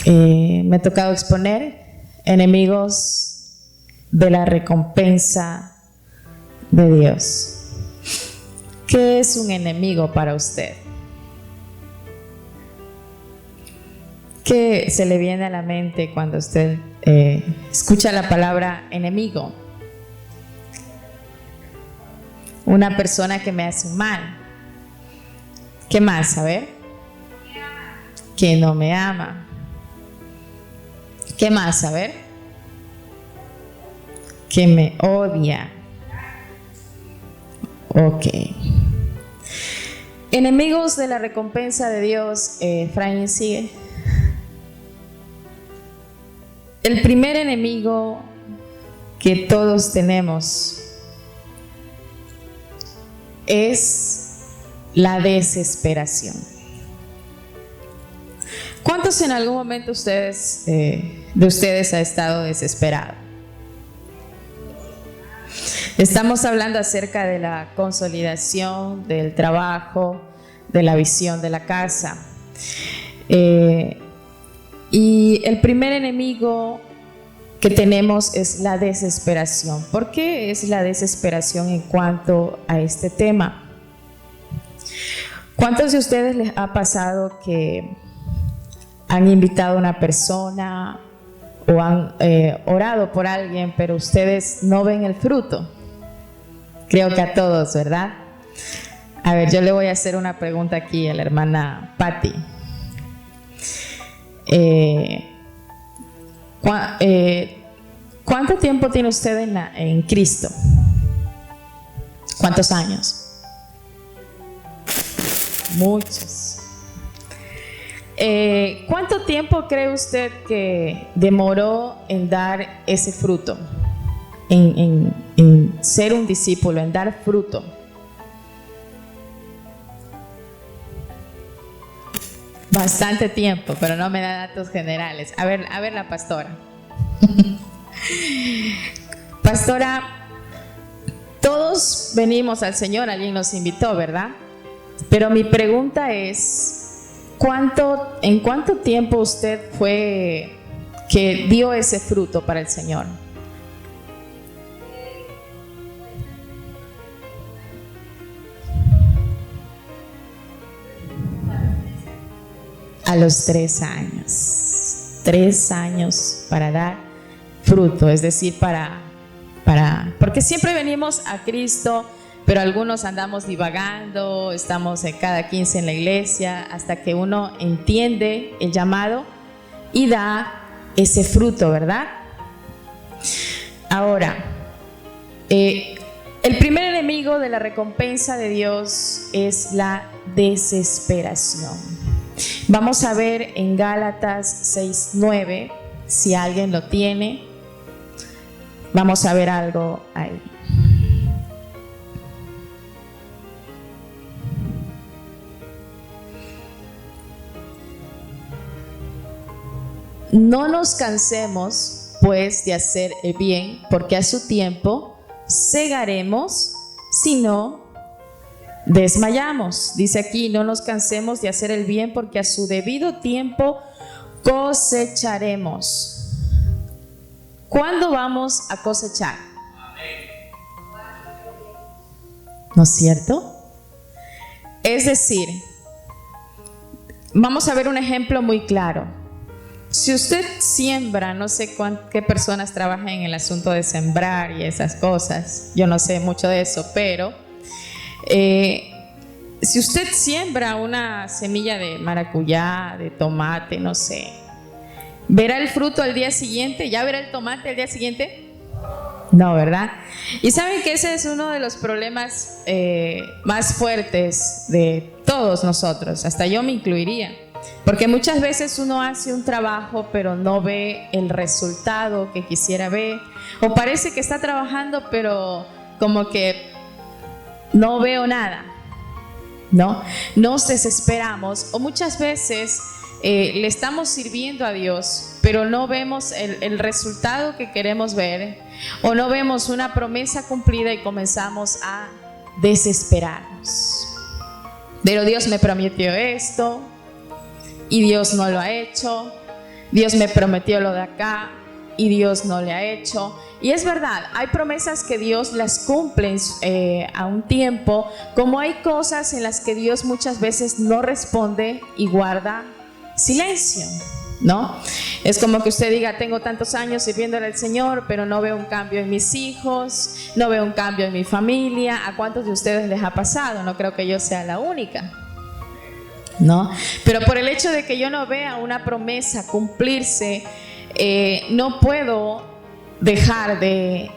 Me ha tocado exponer enemigos de la recompensa de Dios. ¿Qué es un enemigo para usted? ¿Qué se le viene a la mente cuando usted escucha la palabra enemigo? Una persona que me hace un mal. ¿Qué más? A ver. Que no me ama. ¿Qué más? A ver. Que me odia. Ok. Enemigos de la recompensa de Dios. Efraín, sigue. El primer enemigo que todos tenemos es la desesperación. ¿Cuántos en algún momento de ustedes ha estado desesperado? Estamos hablando acerca de la consolidación del trabajo, de la visión de la casa. Y el primer enemigo que tenemos es la desesperación. ¿Por qué es la desesperación en cuanto a este tema? ¿Cuántos de ustedes les ha pasado que han invitado a una persona o han orado por alguien, pero ustedes no ven el fruto? Creo que a todos, ¿verdad? A ver, yo le voy a hacer una pregunta aquí a la hermana Patti. ¿Cuánto tiempo tiene usted en Cristo? ¿Cuántos años? Muchos. ¿Cuánto tiempo cree usted que demoró en dar ese fruto? En ser un discípulo, en dar fruto. Bastante tiempo, pero no me da datos generales. A ver la pastora. Pastora, todos venimos al Señor, alguien nos invitó, ¿verdad? Pero mi pregunta es, ¿en cuánto tiempo usted fue que dio ese fruto para el Señor? A los 3 años. 3 años para dar fruto, es decir, porque siempre venimos a Cristo, pero algunos andamos divagando, estamos cada 15 en la iglesia, hasta que uno entiende el llamado y da ese fruto, ¿verdad? Ahora, el primer enemigo de la recompensa de Dios es la desesperación. Vamos a ver en Gálatas 6:9, si alguien lo tiene. Vamos a ver algo ahí. No nos cansemos, pues, de hacer el bien, porque a su tiempo segaremos, si no desmayamos. Dice aquí, no nos cansemos de hacer el bien, porque a su debido tiempo cosecharemos. ¿Cuándo vamos a cosechar? ¿No es cierto? Es decir, vamos a ver un ejemplo muy claro. Si usted siembra, no sé qué personas trabajan en el asunto de sembrar y esas cosas, yo no sé mucho de eso, pero si usted siembra una semilla de maracuyá, de tomate, no sé, ¿verá el fruto al día siguiente? ¿Ya verá el tomate al día siguiente? No, ¿verdad? Y saben que ese es uno de los problemas más fuertes de todos nosotros, hasta yo me incluiría, porque muchas veces uno hace un trabajo pero no ve el resultado que quisiera ver, o parece que está trabajando pero como que no veo nada, ¿no? Nos desesperamos, o muchas veces le estamos sirviendo a Dios, pero no vemos el resultado que queremos ver, o no vemos una promesa cumplida y comenzamos a desesperarnos. Pero Dios me prometió esto y Dios no lo ha hecho. Dios me prometió lo de acá y Dios no le ha hecho. Y es verdad, hay promesas que Dios las cumple a un tiempo, como hay cosas en las que Dios muchas veces no responde y guarda silencio, ¿no? Es como que usted diga, tengo tantos años sirviéndole al Señor, pero no veo un cambio en mis hijos, no veo un cambio en mi familia. ¿A cuántos de ustedes les ha pasado? No creo que yo sea la única, ¿no? Pero por el hecho de que yo no vea una promesa cumplirse, no puedo dejar de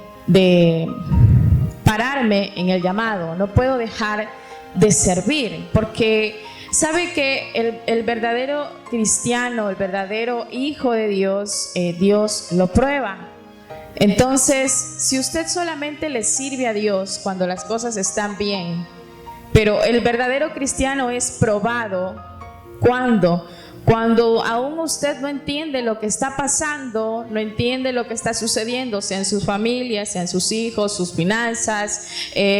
pararme en el llamado, no puedo dejar de servir, porque sabe que el verdadero cristiano, el verdadero hijo de Dios, Dios lo prueba. Entonces, si usted solamente le sirve a Dios cuando las cosas están bien, pero el verdadero cristiano es probado cuando aún usted no entiende lo que está pasando, no entiende lo que está sucediendo, sea en sus familias, sea en sus hijos, sus finanzas,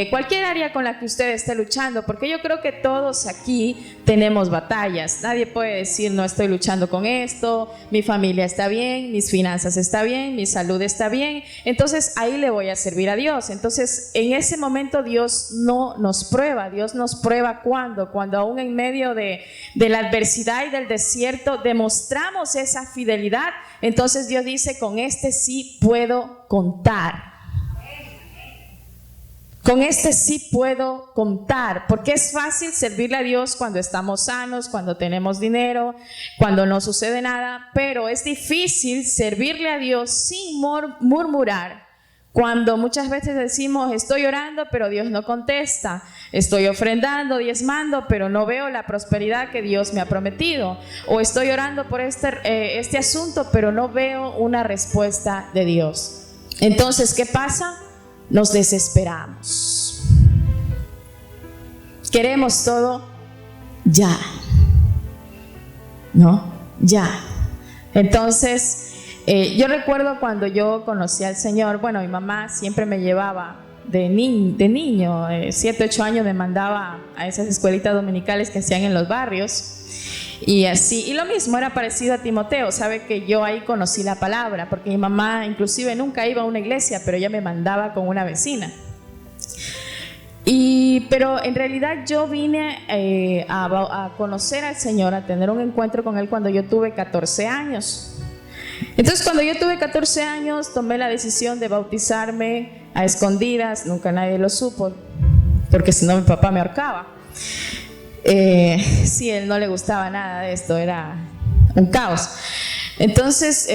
cualquier área con la que usted esté luchando, porque yo creo que todos aquí tenemos batallas. Nadie puede decir, no estoy luchando con esto, mi familia está bien, mis finanzas está bien, mi salud está bien, entonces ahí le voy a servir a Dios. Entonces en ese momento Dios no nos prueba. Dios nos prueba cuando aún en medio de la adversidad y del desierto demostramos esa fidelidad. Entonces Dios dice, con este sí puedo contar. Con este sí puedo contar, porque es fácil servirle a Dios cuando estamos sanos, cuando tenemos dinero, cuando no sucede nada, pero es difícil servirle a Dios sin murmurar, cuando muchas veces decimos, estoy orando pero Dios no contesta, estoy ofrendando, diezmando, pero no veo la prosperidad que Dios me ha prometido, o estoy orando por este asunto pero no veo una respuesta de Dios. Entonces, ¿qué pasa? Nos desesperamos. Queremos todo ya, ¿no? Ya. Entonces, yo recuerdo cuando yo conocí al Señor, bueno, mi mamá siempre me llevaba de niño, 7, 8 años me mandaba a esas escuelitas dominicales que hacían en los barrios. Y así, y lo mismo, era parecido a Timoteo. Sabe que yo ahí conocí la palabra, porque mi mamá inclusive nunca iba a una iglesia, pero ella me mandaba con una vecina. Pero en realidad yo vine a conocer al Señor, a tener un encuentro con Él cuando yo tuve 14 años. Entonces, cuando yo tuve 14 años, tomé la decisión de bautizarme a escondidas. Nunca nadie lo supo, porque si no mi papá me ahorcaba. Sí, a él no le gustaba nada de esto, era un caos. Entonces,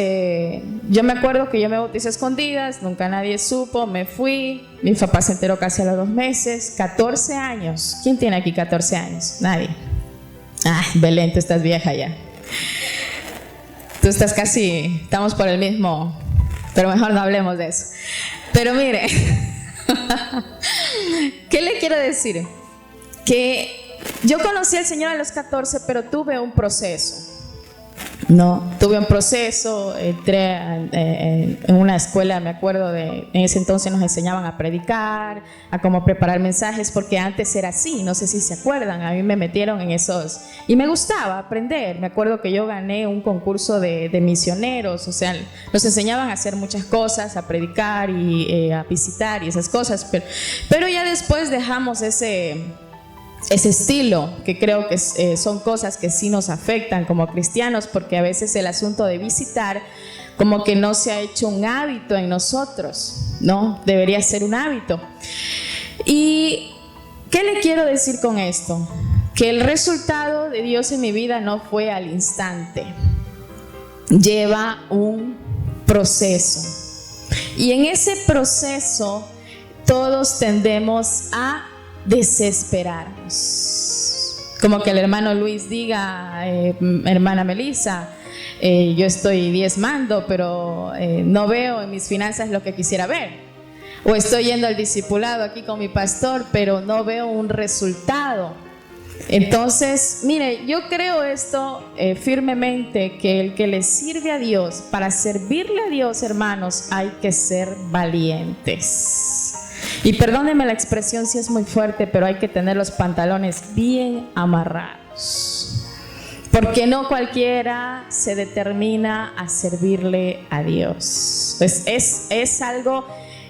yo me acuerdo que yo me bauticé a escondidas, nunca nadie supo, me fui, mi papá se enteró casi a los 2 meses, 14 años. ¿Quién tiene aquí 14 años? Nadie. Ah, Belén, tú estás vieja ya. Tú estás casi, estamos por el mismo, pero mejor no hablemos de eso. Pero mire, ¿qué le quiero decir? Que yo conocí al Señor a los 14, pero tuve un proceso. Tuve un proceso, entré en una escuela, me acuerdo en ese entonces nos enseñaban a predicar, a cómo preparar mensajes, porque antes era así, no sé si se acuerdan, a mí me metieron en esos, y me gustaba aprender. Me acuerdo que yo gané un concurso de misioneros, o sea, nos enseñaban a hacer muchas cosas, a predicar y a visitar y esas cosas, pero ya después dejamos ese estilo, que creo que son cosas que sí nos afectan como cristianos, porque a veces el asunto de visitar como que no se ha hecho un hábito en nosotros, ¿no? Debería ser un hábito. ¿Y qué le quiero decir con esto? Que el resultado de Dios en mi vida no fue al instante, lleva un proceso, y en ese proceso todos tendemos a desesperarnos. Como que el hermano Luis diga, hermana Melissa, yo estoy diezmando, pero no veo en mis finanzas lo que quisiera ver. O estoy yendo al discipulado aquí con mi pastor, pero no veo un resultado. Entonces, mire, yo creo esto firmemente, que el que le sirve a Dios, para servirle a Dios, hermanos, hay que ser valientes. Y perdónenme la expresión si es muy fuerte, pero hay que tener los pantalones bien amarrados. Porque no cualquiera se determina a servirle a Dios. Pues es algo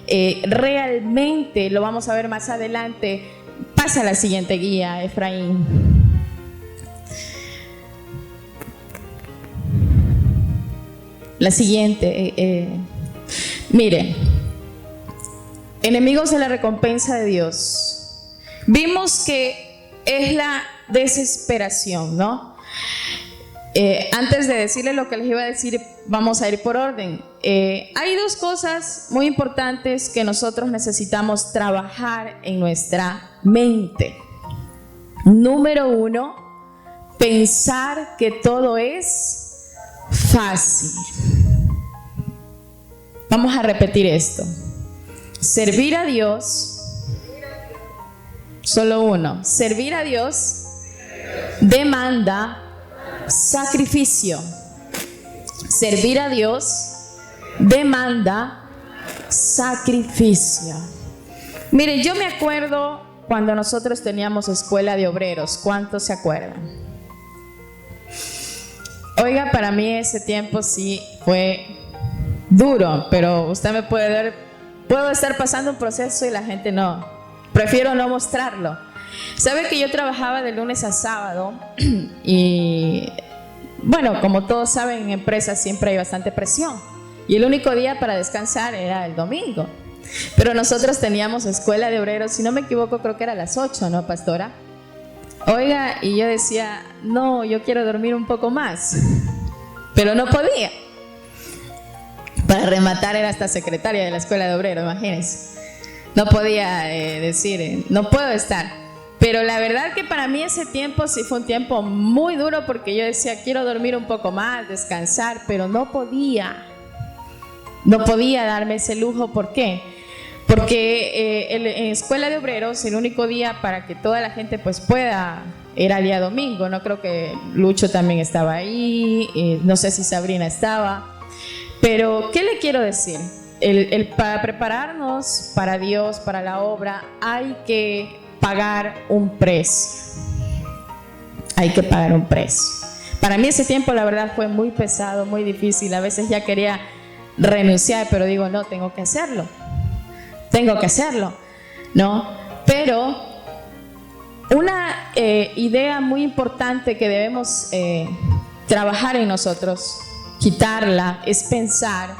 realmente, lo vamos a ver más adelante. Pasa la siguiente guía, Efraín. La siguiente. Miren, enemigos de la recompensa de Dios. Vimos que es la desesperación, ¿no? Antes de decirles lo que les iba a decir, vamos a ir por orden. Hay dos cosas muy importantes que nosotros necesitamos trabajar en nuestra mente. Número uno, pensar que todo es fácil. Vamos a repetir esto. Servir a Dios, solo uno. Servir a Dios demanda sacrificio. Servir a Dios demanda sacrificio. Miren, yo me acuerdo cuando nosotros teníamos escuela de obreros. ¿Cuántos se acuerdan? Oiga, para mí ese tiempo sí fue duro, pero usted me puede ver, puedo estar pasando un proceso y la gente no. Prefiero no mostrarlo. Sabe que yo trabajaba de lunes a sábado y bueno, como todos saben, en empresas siempre hay bastante presión y el único día para descansar era el domingo. Pero nosotros teníamos escuela de obreros, si no me equivoco creo que era a las 8, ¿no, pastora? Oiga, y yo decía, no, yo quiero dormir un poco más, pero no podía. Para rematar era hasta secretaria de la escuela de obreros, imagínense. No podía decir, no puedo estar. Pero la verdad que para mí ese tiempo sí fue un tiempo muy duro porque yo decía, quiero dormir un poco más, descansar, pero no podía. No podía darme ese lujo. ¿Por qué? Porque en escuela de obreros el único día para que toda la gente pues pueda era el día domingo. No creo que Lucho también estaba ahí, no sé si Sabrina estaba. Pero ¿qué le quiero decir? Para prepararnos para Dios, para la obra, hay que pagar un precio. Hay que pagar un precio. Para mí ese tiempo la verdad fue muy pesado, muy difícil. A veces ya quería renunciar, pero digo, no, tengo que hacerlo, ¿no? Pero una idea muy importante que debemos trabajar en nosotros, quitarla, es pensar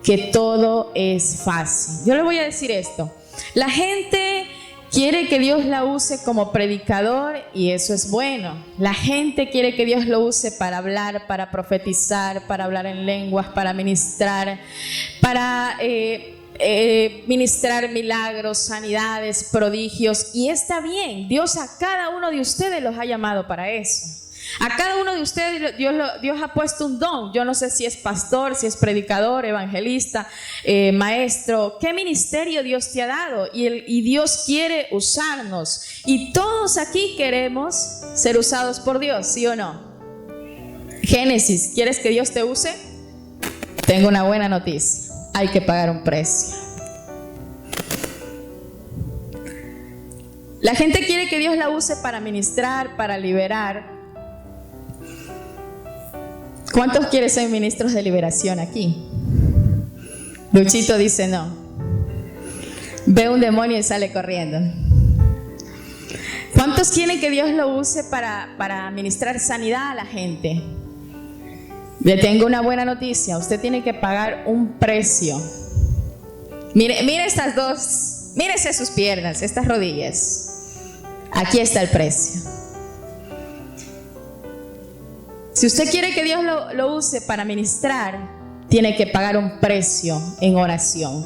que todo es fácil. Yo le voy a decir esto. La gente quiere que Dios la use como predicador y eso es bueno. La gente quiere que Dios lo use para hablar, para profetizar, para hablar en lenguas, para ministrar, para ministrar milagros, sanidades, prodigios. Y está bien, Dios a cada uno de ustedes los ha llamado para eso. A cada uno de ustedes Dios ha puesto un don. Yo no sé si es pastor, si es predicador, evangelista, maestro. ¿Qué ministerio Dios te ha dado? Y Dios quiere usarnos. Y todos aquí queremos ser usados por Dios, ¿sí o no? Génesis, ¿quieres que Dios te use? Tengo una buena noticia. Hay que pagar un precio. La gente quiere que Dios la use para ministrar, para liberar. ¿Cuántos quieren ser ministros de liberación aquí? Luchito dice no. Ve un demonio y sale corriendo. ¿Cuántos quieren que Dios lo use para ministrar sanidad a la gente? Le tengo una buena noticia. Usted tiene que pagar un precio. Mire estas dos. Mírese sus piernas, estas rodillas. Aquí está el precio. Si usted quiere que Dios lo use para ministrar, tiene que pagar un precio en oración.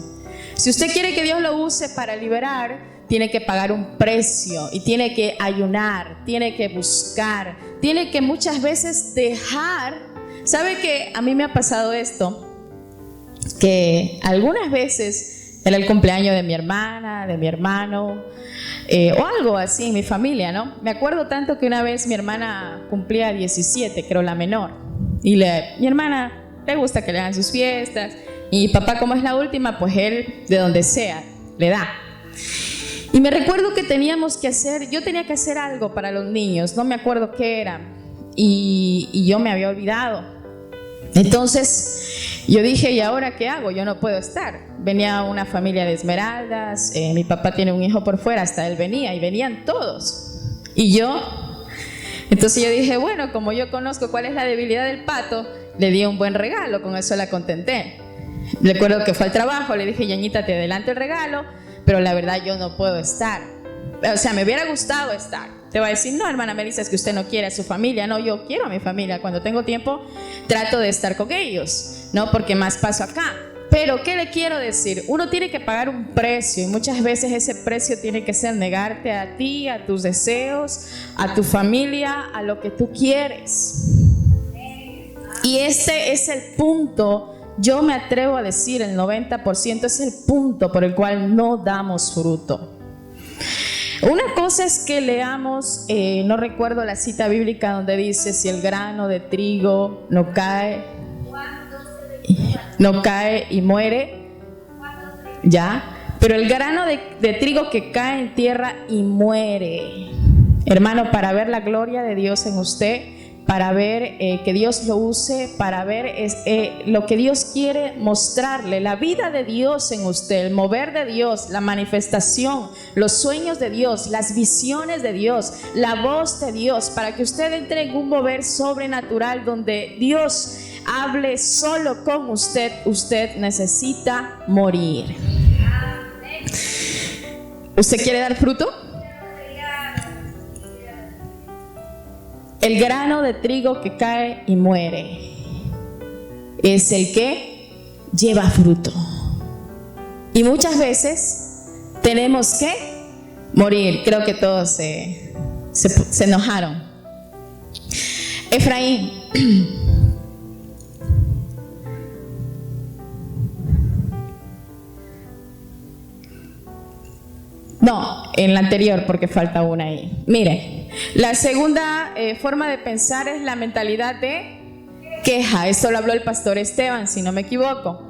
Si usted quiere que Dios lo use para liberar, tiene que pagar un precio y tiene que ayunar, tiene que buscar, tiene que muchas veces dejar. ¿Sabe que a mí me ha pasado esto? Que algunas veces era el cumpleaños de mi hermana, de mi hermano, o algo así en mi familia, ¿no? Me acuerdo tanto que una vez mi hermana cumplía 17, creo la menor, y mi hermana le gusta que le hagan sus fiestas, y papá, como es la última, pues él de donde sea le da. Y me recuerdo que yo tenía que hacer algo para los niños, no me acuerdo qué era, y yo me había olvidado. Entonces yo dije, ¿y ahora qué hago? Yo no puedo estar. Venía una familia de esmeraldas, mi papá tiene un hijo por fuera, hasta él venía y venían todos. Entonces yo dije, bueno, como yo conozco cuál es la debilidad del pato, le di un buen regalo, con eso la contenté. Recuerdo que fue al trabajo, le dije, Yañita, te adelanto el regalo, pero la verdad yo no puedo estar. O sea, me hubiera gustado estar. Te va a decir, no, hermana Melissa, es que usted no quiere a su familia. No, yo quiero a mi familia. Cuando tengo tiempo, trato de estar con ellos, ¿no? Porque más paso acá. Pero, ¿qué le quiero decir? Uno tiene que pagar un precio y muchas veces ese precio tiene que ser negarte a ti, a tus deseos, a tu familia, a lo que tú quieres. Y este es el punto, yo me atrevo a decir, el 90% es el punto por el cual no damos fruto. Una cosa es que leamos, no recuerdo la cita bíblica donde dice, si el grano de trigo no cae y muere, ya, pero el grano de trigo que cae en tierra y muere, hermano, para ver la gloria de Dios en usted, para ver que Dios lo use, para ver lo que Dios quiere mostrarle, la vida de Dios en usted, el mover de Dios, la manifestación, los sueños de Dios, las visiones de Dios, la voz de Dios, para que usted entre en un mover sobrenatural donde Dios hable solo con usted. Usted necesita morir. ¿Usted quiere dar fruto? El grano de trigo que cae y muere es el que lleva fruto. Y muchas veces tenemos que morir. Creo que todos se enojaron. Efraín. No, en la anterior, porque falta una ahí. Mire, la segunda forma de pensar es la mentalidad de queja. Esto lo habló el pastor Esteban, si no me equivoco.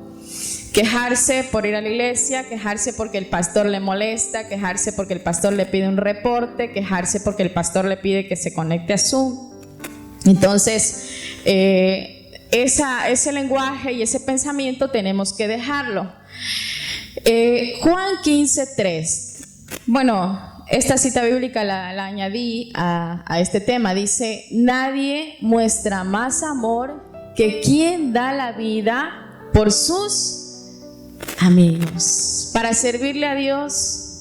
Quejarse por ir a la iglesia, quejarse porque el pastor le molesta, quejarse porque el pastor le pide un reporte, quejarse porque el pastor le pide que se conecte a Zoom. Entonces, ese lenguaje y ese pensamiento tenemos que dejarlo. Juan 15:3. Bueno, esta cita bíblica la añadí a este tema. Dice, nadie muestra más amor que quien da la vida por sus amigos. Para servirle a Dios,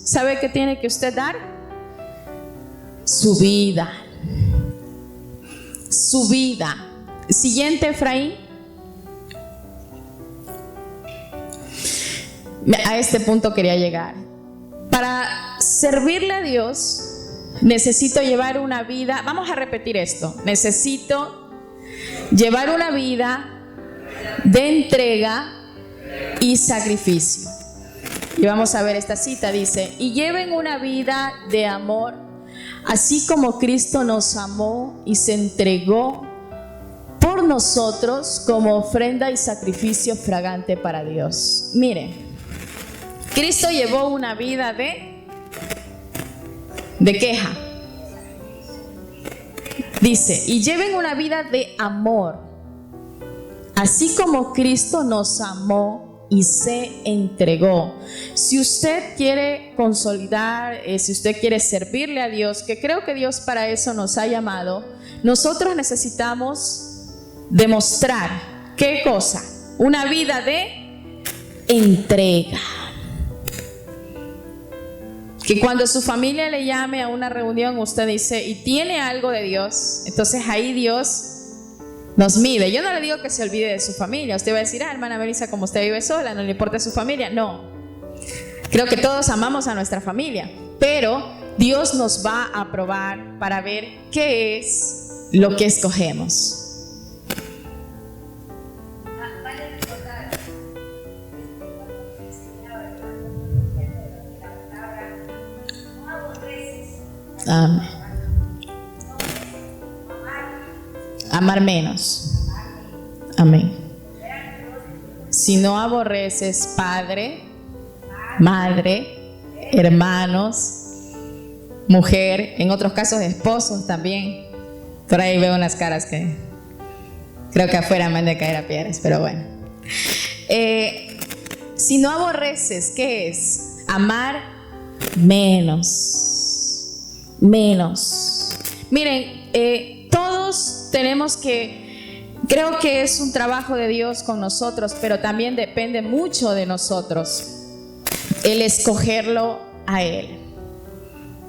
¿sabe qué tiene que usted dar? Su vida. Su vida. Siguiente, Efraín. A este punto quería llegar. Para servirle a Dios, necesito llevar una vida, vamos a repetir esto, necesito llevar una vida de entrega y sacrificio. Y vamos a ver esta cita, dice, y lleven una vida de amor, así como Cristo nos amó y se entregó por nosotros como ofrenda y sacrificio fragante para Dios. Mire, Cristo llevó una vida de queja. Dice, y lleven una vida de amor, así como Cristo nos amó y se entregó. Si usted quiere consolidar, si usted quiere servirle a Dios, que creo que Dios para eso nos ha llamado, nosotros necesitamos demostrar, ¿qué cosa? Una vida de entrega. Que cuando su familia le llame a una reunión, usted dice, ¿y tiene algo de Dios? Entonces ahí Dios nos mide. Yo no le digo que se olvide de su familia. Usted va a decir, hermana Melissa, como usted vive sola, no le importa su familia. No. Creo que todos amamos a nuestra familia. Pero Dios nos va a probar para ver qué es lo que escogemos. Amén. Amar menos. Amén. Si no aborreces padre, madre, hermanos, mujer, en otros casos esposos también, Por ahí veo unas caras que creo que afuera me han de caer a piedras, pero bueno. Si no aborreces, ¿qué es? Amar menos. Miren, todos tenemos que, creo que es un trabajo de Dios con nosotros, pero también depende mucho de nosotros el escogerlo a Él,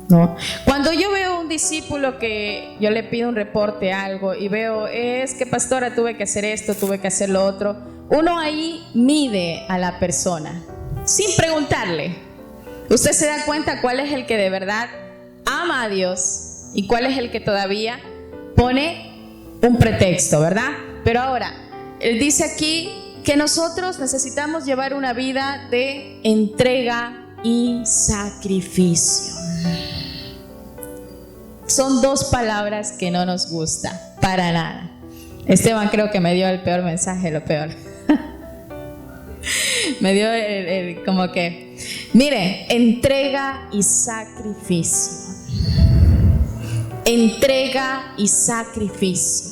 ¿no? Cuando yo veo un discípulo que yo le pido un reporte, algo, y veo, es que pastora, tuve que hacer esto, tuve que hacer lo otro, uno ahí mide a la persona sin preguntarle. Usted se da cuenta cuál es el que de verdad ama a Dios y cuál es el que todavía pone un pretexto, ¿verdad? Pero ahora, él dice aquí que nosotros necesitamos llevar una vida de entrega y sacrificio. Son dos palabras que no nos gusta para nada. Esteban creo que me dio el peor mensaje, lo peor. Me dio como que, mire, entrega y sacrificio. Entrega y sacrificio.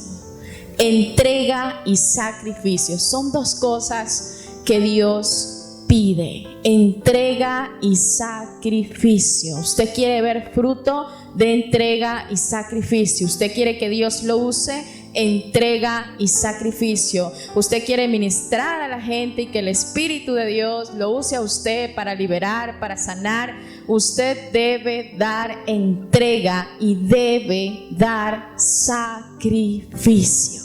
Entrega y sacrificio. Son dos cosas que Dios pide. Entrega y sacrificio. Usted quiere ver fruto de entrega y sacrificio. Usted quiere que Dios lo use. Entrega y sacrificio. Usted quiere ministrar a la gente y que el Espíritu de Dios lo use a usted para liberar, para sanar. Usted debe dar entrega y debe dar sacrificio.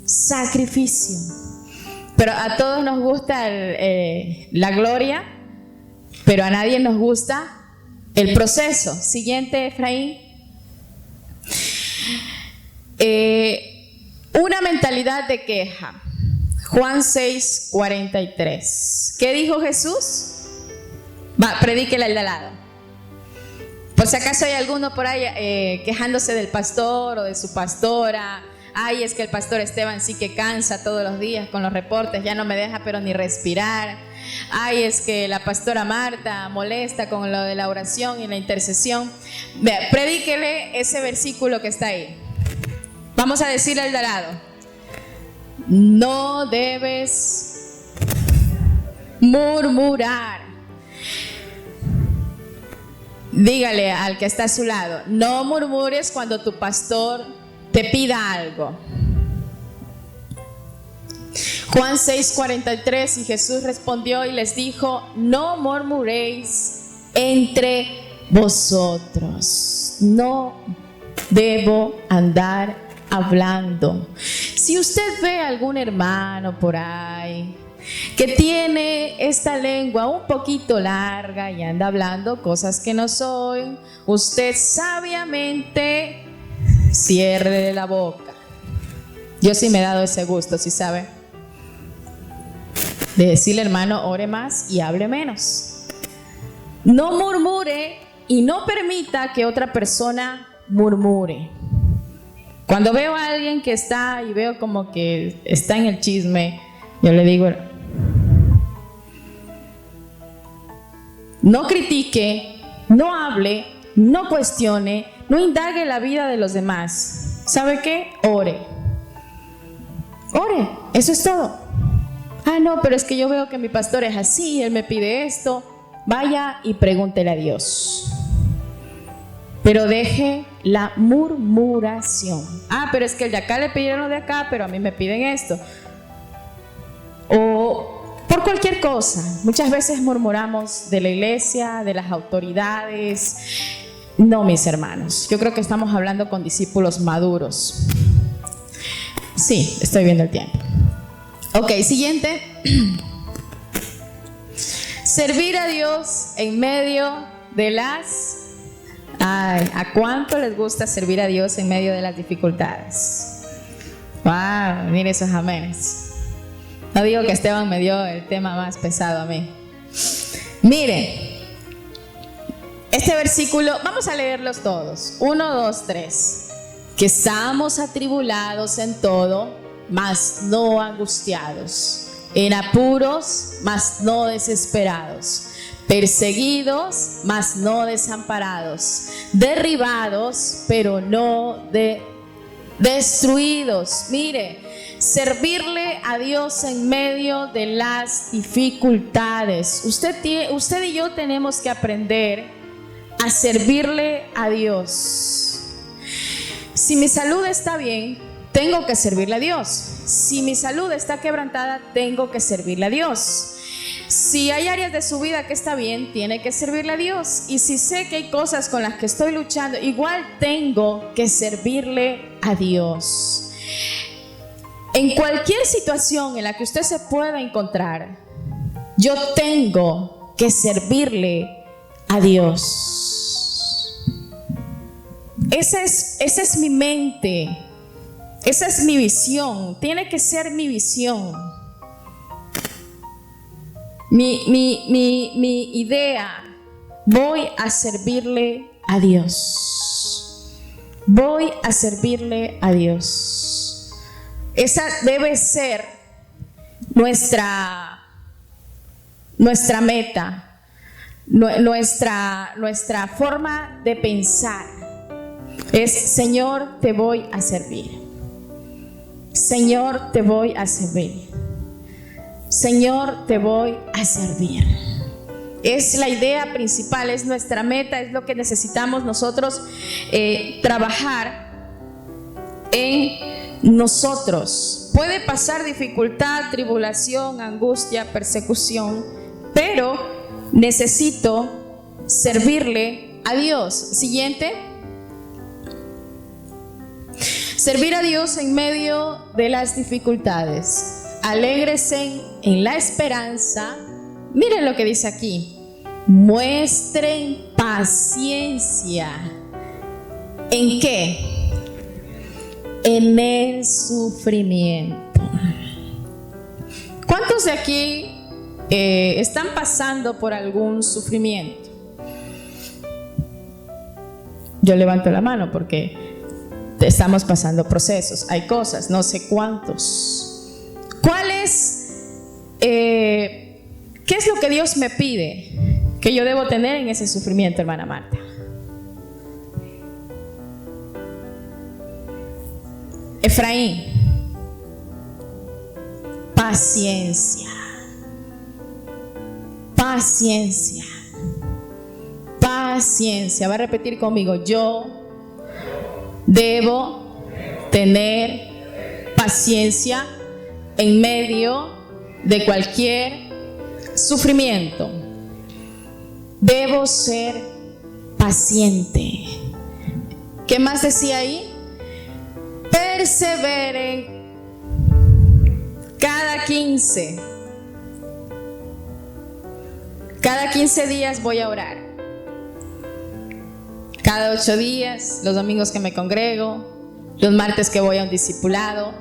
Sacrificio. Pero a todos nos gusta la gloria, pero a nadie nos gusta el proceso. Siguiente, Efraín. Una mentalidad de queja. Juan 6:43. ¿Qué dijo Jesús? Va, predíquele al de al lado. Por si acaso hay alguno por ahí quejándose del pastor o de su pastora. Ay, es que el pastor Esteban sí que cansa todos los días con los reportes, ya no me deja pero ni respirar. Ay, es que la pastora Marta molesta con lo de la oración y la intercesión. Vea, predíquele ese versículo que está ahí. Vamos a decirle al de al lado: no debes murmurar. Dígale al que está a su lado: no murmures cuando tu pastor te pida algo. Juan 6:43. Y Jesús respondió y les dijo: no murmuréis entre vosotros. No debo andar hablando. Si usted ve a algún hermano por ahí que tiene esta lengua un poquito larga y anda hablando cosas que no son, usted sabiamente cierre la boca. Yo sí me he dado ese gusto, ¿sí sabe? De decirle: hermano, ore más y hable menos. No murmure y no permita que otra persona murmure. Cuando veo a alguien que está y veo como que está en el chisme, yo le digo: no critique, no hable, no cuestione, no indague la vida de los demás. ¿Sabe qué? Ore. Ore, eso es todo. Ah, no, pero es que yo veo que mi pastor es así, él me pide esto. Vaya y pregúntele a Dios. Pero deje la murmuración. Ah, pero es que el de acá le pidieron lo de acá, pero a mí me piden esto. O por cualquier cosa. Muchas veces murmuramos de la iglesia, de las autoridades. No, mis hermanos, yo creo que estamos hablando con discípulos maduros. Sí, estoy viendo el tiempo. Ok, siguiente. Servir a Dios en medio de las... Ay, ¿a cuánto les gusta servir a Dios en medio de las dificultades? Wow, mire esos amenes. No digo que Esteban me dio el tema más pesado a mí. Mire, este versículo, vamos a leerlos todos. 1, 2, 3. Que estamos atribulados en todo, mas no angustiados, en apuros, mas no desesperados, perseguidos, mas no desamparados, derribados, pero no destruidos. Mire, servirle a Dios en medio de las dificultades. Usted y yo tenemos que aprender a servirle a Dios. Si mi salud está bien, tengo que servirle a Dios. Si mi salud está quebrantada, tengo que servirle a Dios. Si hay áreas de su vida que está bien, tiene que servirle a Dios. Y si sé que hay cosas con las que estoy luchando, igual tengo que servirle a Dios. En cualquier situación en la que usted se pueda encontrar, yo tengo que servirle a Dios. Esa es mi mente. Esa es mi visión. Tiene que ser mi visión. Mi idea. Voy a servirle a Dios. Voy a servirle a Dios. Esa debe ser nuestra meta, nuestra forma de pensar. Es: Señor, te voy a servir. Señor, te voy a servir. Señor, te voy a servir. Es la idea principal, es nuestra meta, es lo que necesitamos nosotros trabajar en nosotros. Puede pasar dificultad, tribulación, angustia, persecución, pero necesito servirle a Dios. Siguiente. Servir a Dios en medio de las dificultades. Alégrese en la esperanza. Miren lo que dice aquí: muestren paciencia. ¿En qué? En el sufrimiento. ¿Cuántos de aquí están pasando por algún sufrimiento? Yo levanto la mano porque estamos pasando procesos. Hay cosas, no sé cuántos. ¿Qué es lo que Dios me pide que yo debo tener en ese sufrimiento, hermana Marta? Efraín: paciencia. Paciencia. Paciencia. Va a repetir conmigo: yo debo tener paciencia en medio de cualquier sufrimiento. Debo ser paciente. ¿Qué más decía ahí? Perseveren cada 15 días voy a orar. Cada 8 días, los domingos que me congrego, los martes que voy a un discipulado.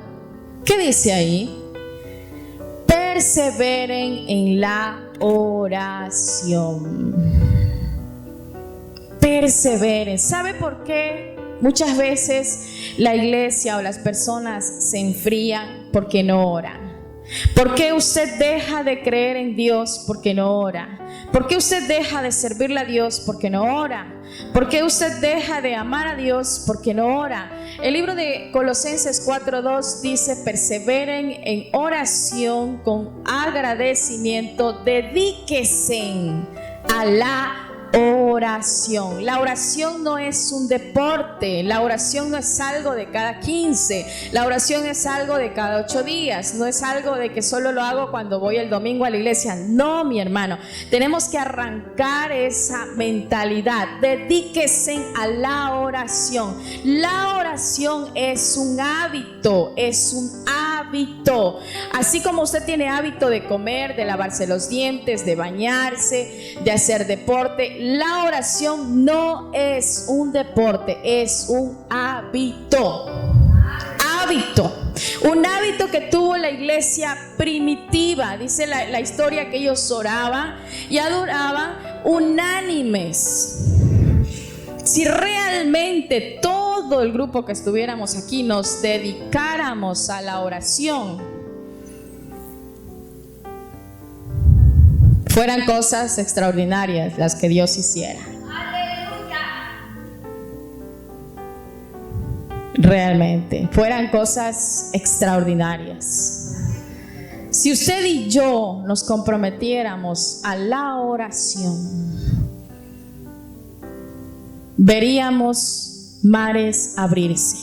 ¿Qué dice ahí? Perseveren en la oración. Perseveren. ¿Sabe por qué muchas veces la iglesia o las personas se enfrían? Porque no oran. ¿Por qué usted deja de creer en Dios? Porque no ora. ¿Por qué usted deja de servirle a Dios? Porque no ora. ¿Por qué usted deja de amar a Dios? Porque no ora. El libro de Colosenses 4:2 dice: perseveren en oración con agradecimiento, dedíquense a la oración. La oración no es un deporte. La oración no es algo de cada 15. La oración es algo de cada 8 días. No es algo de que solo lo hago cuando voy el domingo a la iglesia. No, mi hermano. Tenemos que arrancar esa mentalidad. Dedíquese a la oración. La oración es un hábito. Es un hábito. Así como usted tiene hábito de comer, de lavarse los dientes, de bañarse, de hacer deporte, la oración no es un deporte, es un hábito. Hábito. Un hábito que tuvo la iglesia primitiva. Dice la historia que ellos oraban y adoraban unánimes. Si realmente todo el grupo que estuviéramos aquí nos dedicáramos a la oración, fueran cosas extraordinarias las que Dios hiciera. Realmente, fueran cosas extraordinarias. Si usted y yo nos comprometiéramos a la oración, veríamos mares abrirse,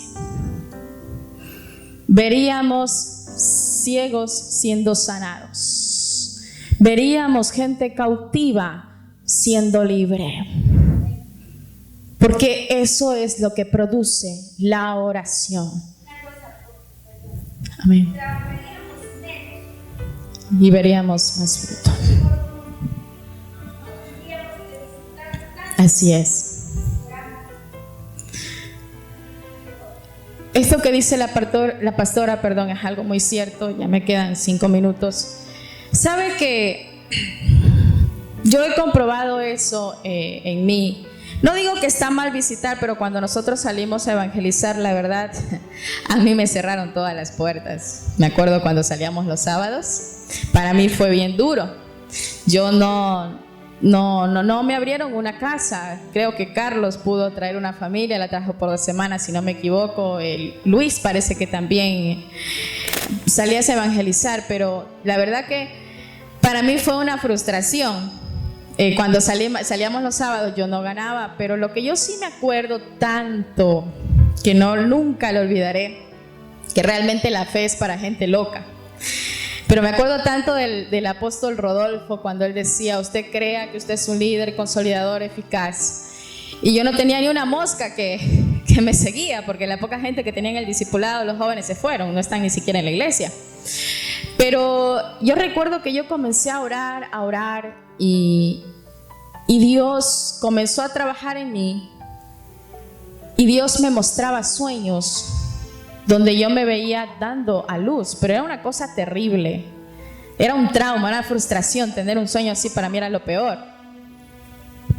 veríamos ciegos siendo sanados, veríamos gente cautiva siendo libre, porque eso es lo que produce la oración. Amén. Y veríamos más fruto. Así es. Esto que dice la pastora, es algo muy cierto. Ya me quedan 5 minutos. ¿Sabe que yo he comprobado eso en mí? No digo que está mal visitar, pero cuando nosotros salimos a evangelizar, la verdad, a mí me cerraron todas las puertas. Me acuerdo cuando salíamos los sábados, para mí fue bien duro. Yo no me abrieron una casa. Creo que Carlos pudo traer una familia, la trajo por 2 semanas, si no me equivoco. Luis parece que también salías a evangelizar, pero la verdad que para mí fue una frustración. Cuando salíamos los sábados yo no ganaba, pero lo que yo sí me acuerdo tanto, que nunca lo olvidaré, que realmente la fe es para gente loca. Pero me acuerdo tanto del apóstol Rodolfo cuando él decía: usted crea que usted es un líder consolidador eficaz. Y yo no tenía ni una mosca que me seguía, porque la poca gente que tenía en el discipulado, los jóvenes se fueron, no están ni siquiera en la iglesia. Pero yo recuerdo que yo comencé a orar y Dios comenzó a trabajar en mí, y Dios me mostraba sueños donde yo me veía dando a luz, pero era una cosa terrible, era un trauma, una frustración. Tener un sueño así para mí era lo peor.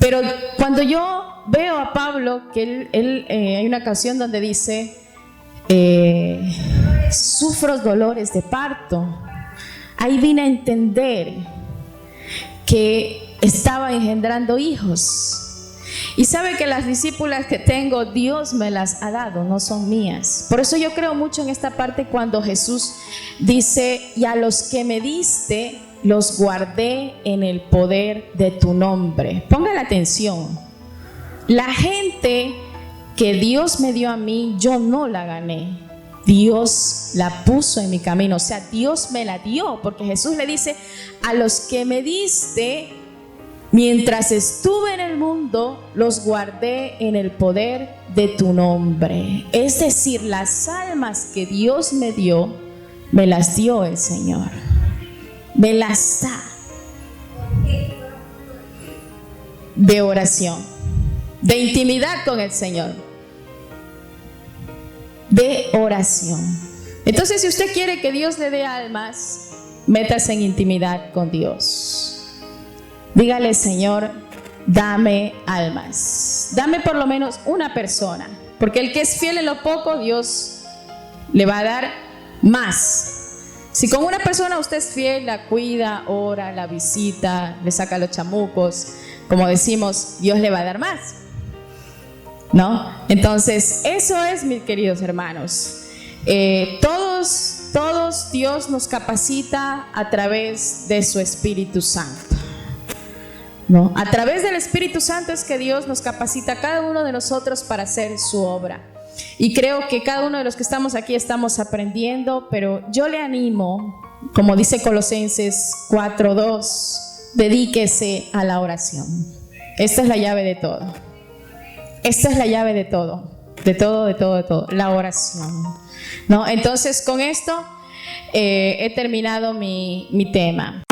Pero cuando yo veo a Pablo, que hay una canción donde dice: sufro dolores de parto, ahí vine a entender que estaba engendrando hijos. Y sabe que las discípulas que tengo, Dios me las ha dado, no son mías. Por eso yo creo mucho en esta parte cuando Jesús dice: y a los que me diste, los guardé en el poder de tu nombre. Ponga la atención. La gente que Dios me dio a mí, yo no la gané. Dios la puso en mi camino. O sea, Dios me la dio, porque Jesús le dice: a los que me diste, mientras estuve en el mundo, los guardé en el poder de tu nombre. Es decir, las almas que Dios me dio, me las dio el Señor. Me las da. De oración, de intimidad con el Señor, de oración. Entonces, si usted quiere que Dios le dé almas, métase en intimidad con Dios. Dígale: Señor, dame almas, dame por lo menos una persona, porque el que es fiel en lo poco, Dios le va a dar más. Si con una persona usted es fiel, la cuida, ora, la visita, le saca los chamucos, como decimos, Dios le va a dar más, ¿no? Entonces, eso es, mis queridos hermanos. Todos Dios nos capacita a través de su Espíritu Santo, ¿no? A través del Espíritu Santo es que Dios nos capacita a cada uno de nosotros para hacer su obra. Y creo que cada uno de los que estamos aquí estamos aprendiendo, pero yo le animo, como dice Colosenses 4:2, dedíquese a la oración. Esta es la llave de todo. Esta es la llave de todo, la oración, ¿no? Entonces, con esto he terminado mi tema.